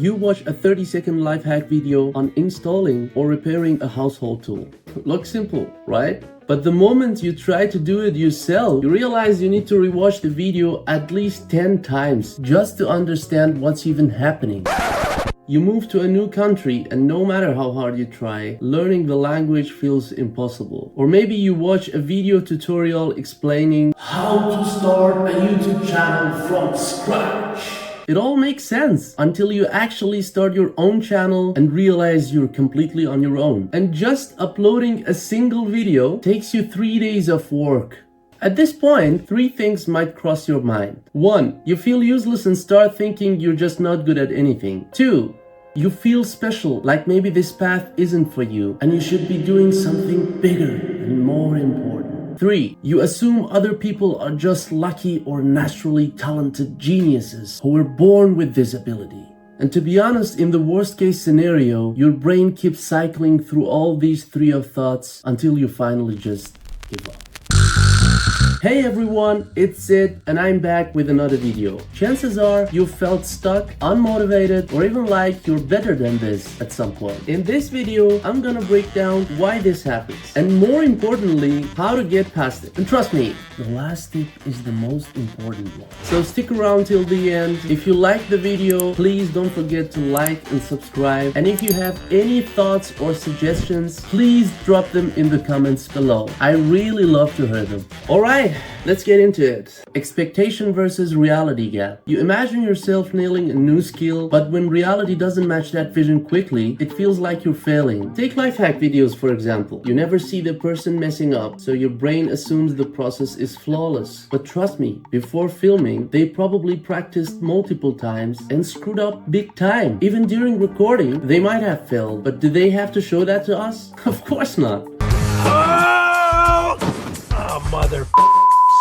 You watch a 30-second life hack video on installing or repairing a household tool. Looks simple, right? But the moment you try to do it yourself, you realize you need to rewatch the video at least 10 times just to understand what's even happening. You move to a new country and no matter how hard you try, learning the language feels impossible. Or maybe you watch a video tutorial explaining how to start a YouTube channel from scratch. It all makes sense until you actually start your own channel and realize you're completely on your own. And just uploading a single video takes you 3 days of work. At this point, 3 things might cross your mind. 1. You feel useless and start thinking you're just not good at anything. 2. You feel special, like maybe this path isn't for you and you should be doing something bigger and more important. 3. You assume other people are just lucky or naturally talented geniuses who were born with this ability. And to be honest, in the worst case scenario, your brain keeps cycling through all these 3 of thoughts until you finally just give up. Hey everyone, it's Sid and I'm back with another video. Chances are you felt stuck, unmotivated, or even like you're better than this at some point. In this video, I'm gonna break down why this happens and more importantly, how to get past it. And trust me, the last tip is the most important one. So stick around till the end. If you like the video, please don't forget to like and subscribe. And if you have any thoughts or suggestions, please drop them in the comments below. I really love to hear them. Alright, let's get into it. Expectation versus reality gap. You imagine yourself nailing a new skill, but when reality doesn't match that vision quickly, it feels like you're failing. Take life hack videos for example. You never see the person messing up, so your brain assumes the process is flawless. But trust me, before filming, they probably practiced multiple times and screwed up big time. Even during recording, they might have failed, but do they have to show that to us? Of course not. Oh, mother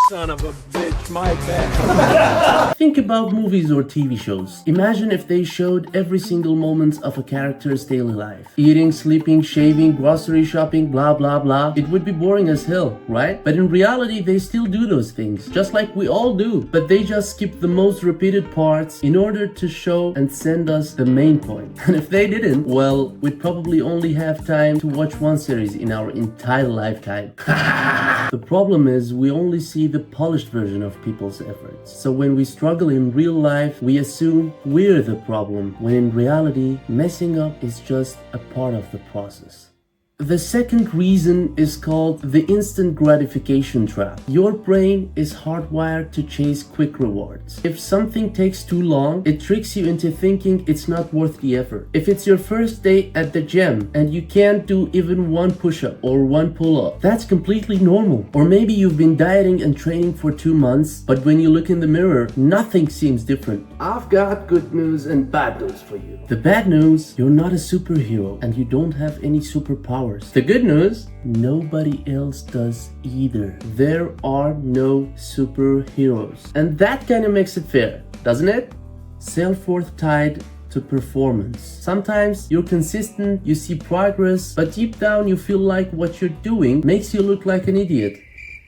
son of a bitch, my bad. Think about movies or TV shows. Imagine if they showed every single moment of a character's daily life. Eating, sleeping, shaving, grocery shopping, blah blah blah. It would be boring as hell, right? But in reality, they still do those things, just like we all do. But they just skip the most repeated parts in order to show and send us the main point. And if they didn't, well, we'd probably only have time to watch one series in our entire lifetime. The problem is we only see the polished version of people's efforts. So when we struggle in real life, we assume we're the problem, when in reality, messing up is just a part of the process. The second reason is called the instant gratification trap. Your brain is hardwired to chase quick rewards. If something takes too long, it tricks you into thinking it's not worth the effort. If it's your first day at the gym and you can't do even one push-up or one pull-up, that's completely normal. Or maybe you've been dieting and training for 2 months, but when you look in the mirror, nothing seems different. I've got good news and bad news for you. The bad news, you're not a superhero and you don't have any superpowers. The good news, nobody else does either. There are no superheroes. And that kind of makes it fair, doesn't it? Self-worth tied to performance. Sometimes you're consistent, you see progress, but deep down you feel like what you're doing makes you look like an idiot.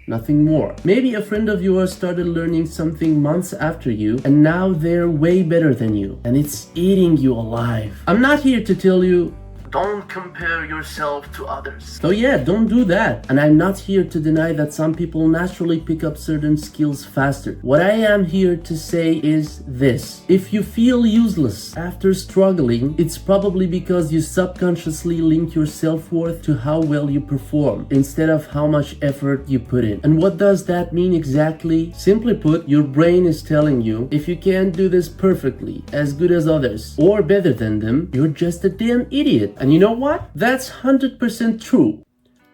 Nothing more. Maybe a friend of yours started learning something months after you and now they're way better than you and it's eating you alive. I'm not here to tell you don't compare yourself to others. So yeah, don't do that. And I'm not here to deny that some people naturally pick up certain skills faster. What I am here to say is this. If you feel useless after struggling, it's probably because you subconsciously link your self-worth to how well you perform instead of how much effort you put in. And what does that mean exactly? Simply put, your brain is telling you if you can't do this perfectly, as good as others, or better than them, you're just a damn idiot. And you know what? That's 100% true.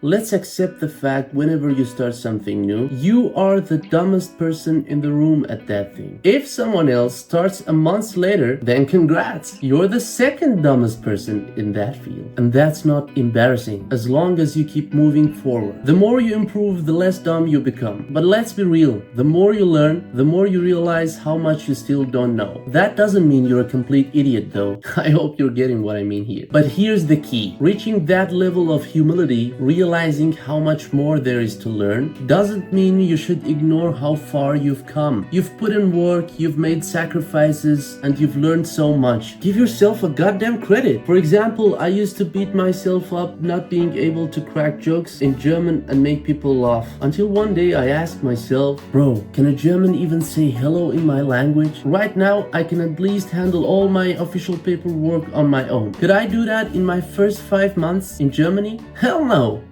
Let's accept the fact whenever you start something new, you are the dumbest person in the room at that thing. If someone else starts a month later, then congrats! You're the second dumbest person in that field. And that's not embarrassing, as long as you keep moving forward. The more you improve, the less dumb you become. But let's be real, the more you learn, the more you realize how much you still don't know. That doesn't mean you're a complete idiot though. I hope you're getting what I mean here. But here's the key. Reaching that level of humility, realizing realizing how much more there is to learn doesn't mean you should ignore how far you've come. You've put in work, you've made sacrifices, and you've learned so much. Give yourself a goddamn credit. For example, I used to beat myself up not being able to crack jokes in German and make people laugh. Until one day I asked myself, bro, can a German even say hello in my language? Right now, I can at least handle all my official paperwork on my own. Could I do that in my first 5 months in Germany? Hell no!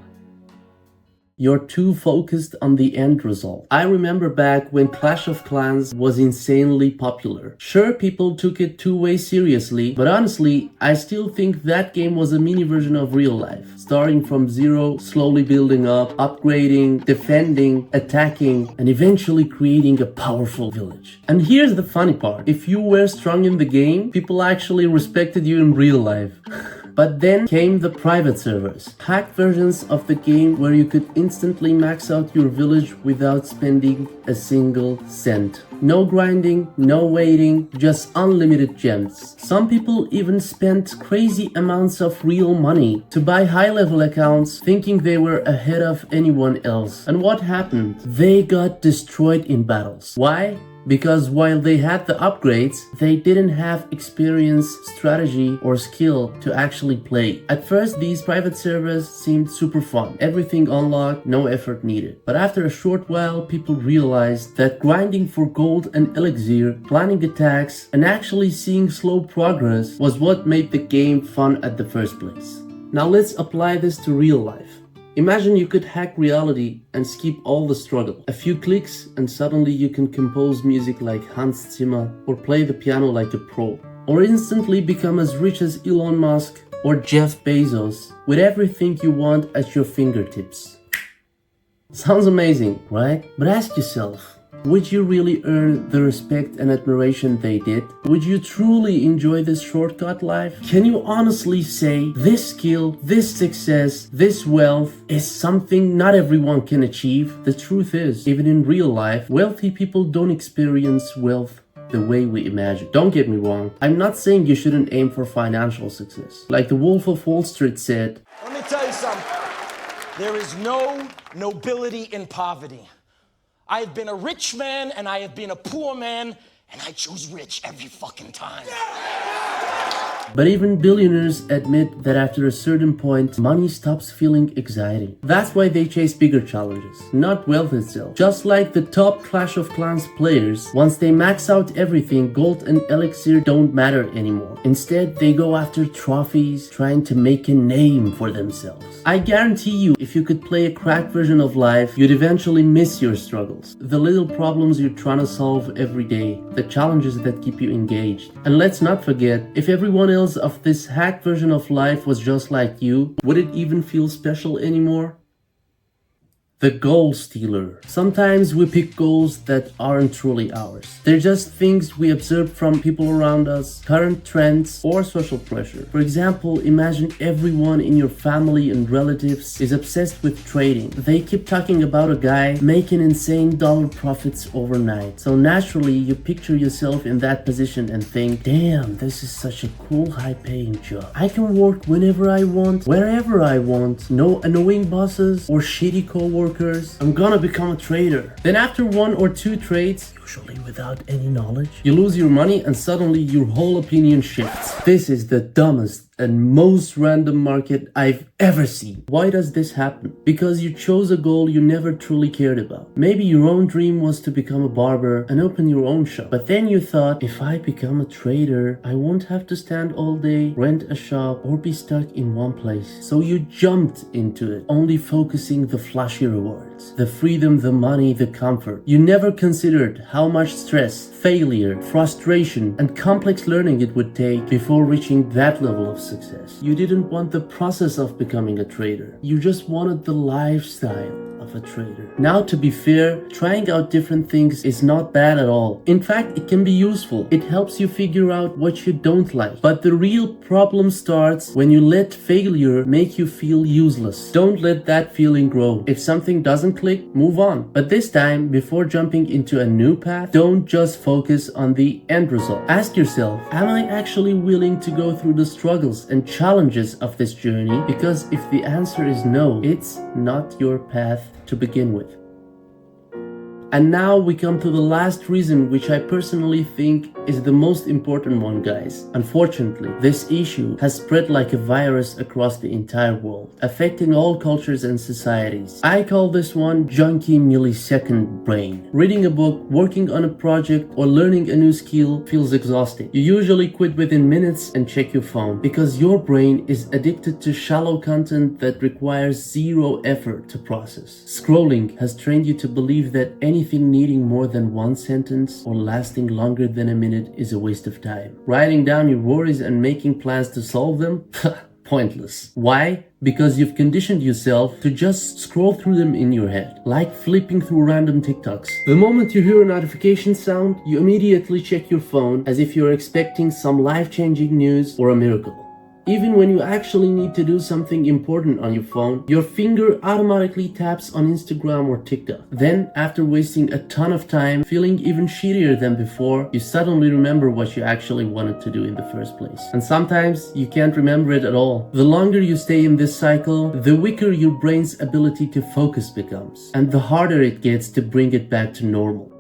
You're too focused on the end result. I remember back when Clash of Clans was insanely popular. Sure, people took it too way seriously, but honestly, I still think that game was a mini version of real life. Starting from zero, slowly building up, upgrading, defending, attacking, and eventually creating a powerful village. And here's the funny part. If you were strong in the game, people actually respected you in real life. But then came the private servers, hacked versions of the game where you could instantly max out your village without spending a single cent. No grinding, no waiting, just unlimited gems. Some people even spent crazy amounts of real money to buy high-level accounts thinking they were ahead of anyone else. And what happened? They got destroyed in battles. Why? Because while they had the upgrades, they didn't have experience, strategy, or skill to actually play. At first, these private servers seemed super fun. Everything unlocked, no effort needed. But after a short while, people realized that grinding for gold and elixir, planning attacks, and actually seeing slow progress was what made the game fun at the first place. Now let's apply this to real life. Imagine you could hack reality and skip all the struggle. A few clicks and suddenly you can compose music like Hans Zimmer or play the piano like a pro. Or instantly become as rich as Elon Musk or Jeff Bezos with everything you want at your fingertips. Sounds amazing, right? But ask yourself, would you really earn the respect and admiration they did? Would you truly enjoy this shortcut life? Can you honestly say this skill, this success, this wealth is something not everyone can achieve? The truth is, even in real life, wealthy people don't experience wealth the way we imagine. Don't get me wrong, I'm not saying you shouldn't aim for financial success. Like the Wolf of Wall Street said, let me tell you something. There is no nobility in poverty. I have been a rich man and I have been a poor man, and I choose rich every fucking time. But even billionaires admit that after a certain point, money stops feeling exciting. That's why they chase bigger challenges, not wealth itself. Just like the top Clash of Clans players, once they max out everything, gold and elixir don't matter anymore. Instead, they go after trophies, trying to make a name for themselves. I guarantee you, if you could play a cracked version of life, you'd eventually miss your struggles. The little problems you're trying to solve every day, the challenges that keep you engaged. And let's not forget, if everyone else of this hacked version of life was just like you, would it even feel special anymore? The goal stealer. Sometimes we pick goals that aren't truly ours. They're just things we observe from people around us, current trends, or social pressure. For example, imagine everyone in your family and relatives is obsessed with trading. They keep talking about a guy making insane dollar profits overnight. So naturally, you picture yourself in that position and think, damn, this is such a cool, high-paying job. I can work whenever I want, wherever I want. No annoying bosses or shitty coworkers. I'm gonna become a trader. Then after 1 or 2 trades, usually without any knowledge, you lose your money and suddenly your whole opinion shifts. This is the dumbest and most random market I've ever seen. Why does this happen? Because you chose a goal you never truly cared about. Maybe your own dream was to become a barber and open your own shop. But then you thought, if I become a trader, I won't have to stand all day, rent a shop, or be stuck in one place. So you jumped into it, only focusing the flashy rewards, the freedom, the money, the comfort. You never considered how much stress, failure, frustration, and complex learning it would take before reaching that level of success. You didn't want the process of becoming a trader. You just wanted the lifestyle of of a traitor. Now, to be fair, trying out different things is not bad at all. In fact, it can be useful. It helps you figure out what you don't like. But the real problem starts when you let failure make you feel useless. Don't let that feeling grow. If something doesn't click, move on. But this time, before jumping into a new path, don't just focus on the end result. Ask yourself, am I actually willing to go through the struggles and challenges of this journey? Because if the answer is no, it's not your path to begin with. And now we come to the last reason, which I personally think is the most important one, guys. Unfortunately, this issue has spread like a virus across the entire world, affecting all cultures and societies. I call this one junkie millisecond brain. Reading a book, working on a project, or learning a new skill feels exhausting. You usually quit within minutes and check your phone because your brain is addicted to shallow content that requires zero effort to process. Scrolling has trained you to believe that anything needing more than one sentence or lasting longer than a minute is a waste of time. Writing down your worries and making plans to solve them? Pointless. Why? Because you've conditioned yourself to just scroll through them in your head, like flipping through random TikToks. The moment you hear a notification sound, you immediately check your phone as if you're expecting some life-changing news or a miracle. Even when you actually need to do something important on your phone, your finger automatically taps on Instagram or TikTok. Then, after wasting a ton of time, feeling even shittier than before, you suddenly remember what you actually wanted to do in the first place. And sometimes, you can't remember it at all. The longer you stay in this cycle, the weaker your brain's ability to focus becomes, and the harder it gets to bring it back to normal.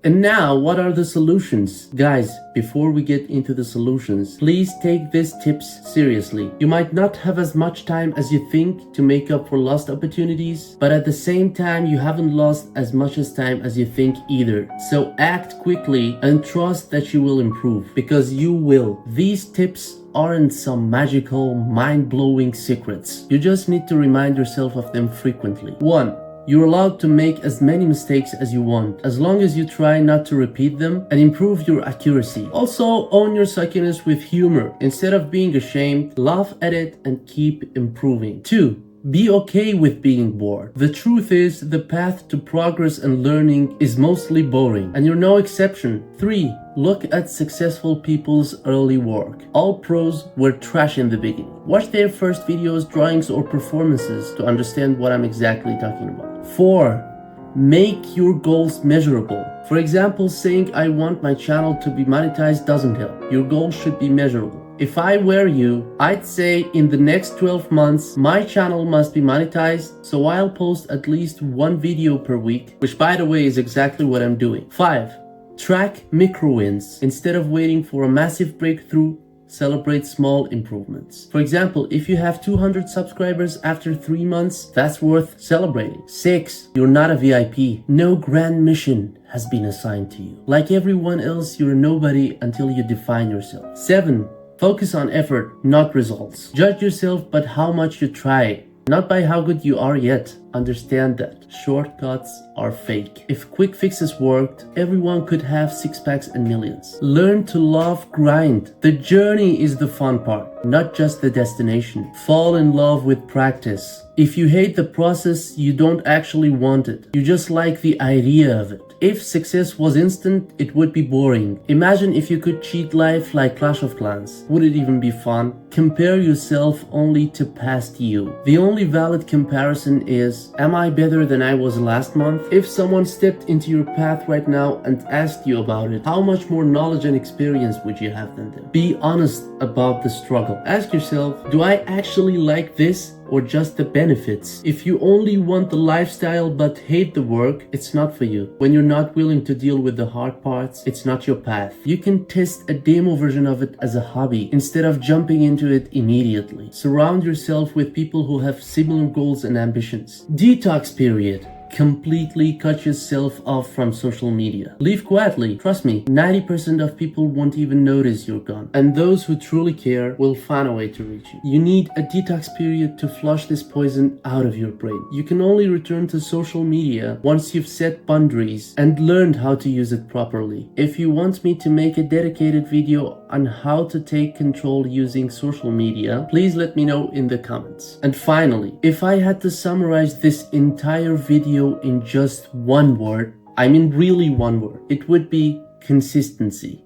And now, what are the solutions? Guys, before we get into the solutions, please take these tips seriously. You might not have as much time as you think to make up for lost opportunities, but at the same time, you haven't lost as much as time as you think either. So act quickly and trust that you will improve, because you will. These tips aren't some magical, mind-blowing secrets. You just need to remind yourself of them frequently. 1. You're allowed to make as many mistakes as you want, as long as you try not to repeat them and improve your accuracy. Also, own your suckiness with humor. Instead of being ashamed, laugh at it and keep improving. 2. Be okay with being bored. The truth is, the path to progress and learning is mostly boring, and you're no exception. 3. Look at successful people's early work. All pros were trash in the beginning. Watch their first videos, drawings, or performances to understand what I'm exactly talking about. 4. Make your goals measurable. For example, saying I want my channel to be monetized doesn't help. Your goals should be measurable. If I were you, I'd say in the next 12 months, my channel must be monetized, so I'll post at least one video per week, which by the way is exactly what I'm doing. 5. Track micro wins. Instead of waiting for a massive breakthrough, celebrate small improvements. For example, if you have 200 subscribers after 3 months, that's worth celebrating. 6. You're not a VIP. No grand mission has been assigned to you. Like everyone else, you're a nobody until you define yourself. 7. Focus on effort, not results. Judge yourself by how much you try, not by how good you are yet. Understand that shortcuts are fake. If quick fixes worked, everyone could have six-packs and millions. Learn to love grind. The journey is the fun part, not just the destination. Fall in love with practice. If you hate the process, you don't actually want it. You just like the idea of it. If success was instant, it would be boring. Imagine if you could cheat life like Clash of Clans. Would it even be fun? Compare yourself only to past you. The only valid comparison is, am I better than I was last month? If someone stepped into your path right now and asked you about it, how much more knowledge and experience would you have than them? Be honest about the struggle. Ask yourself, do I actually like this? Or just the benefits? If you only want the lifestyle but hate the work, it's not for you. When you're not willing to deal with the hard parts, it's not your path. You can test a demo version of it as a hobby instead of jumping into it immediately. Surround yourself with people who have similar goals and ambitions. Detox period. Completely cut yourself off from social media. Leave quietly. Trust me, 90% of people won't even notice you're gone. And those who truly care will find a way to reach you. You need a detox period to flush this poison out of your brain. You can only return to social media once you've set boundaries and learned how to use it properly. If you want me to make a dedicated video on how to take control using social media, please let me know in the comments. And finally, if I had to summarize this entire video in just one word, I mean really one word, it would be consistency.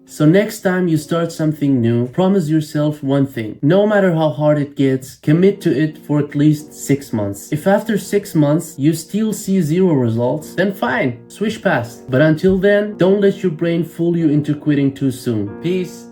So next time you start something new, promise yourself one thing. No matter how hard it gets, commit to it for at least 6 months. If after 6 months you still see 0 results, then fine, switch past. But until then, don't let your brain fool you into quitting too soon. Peace.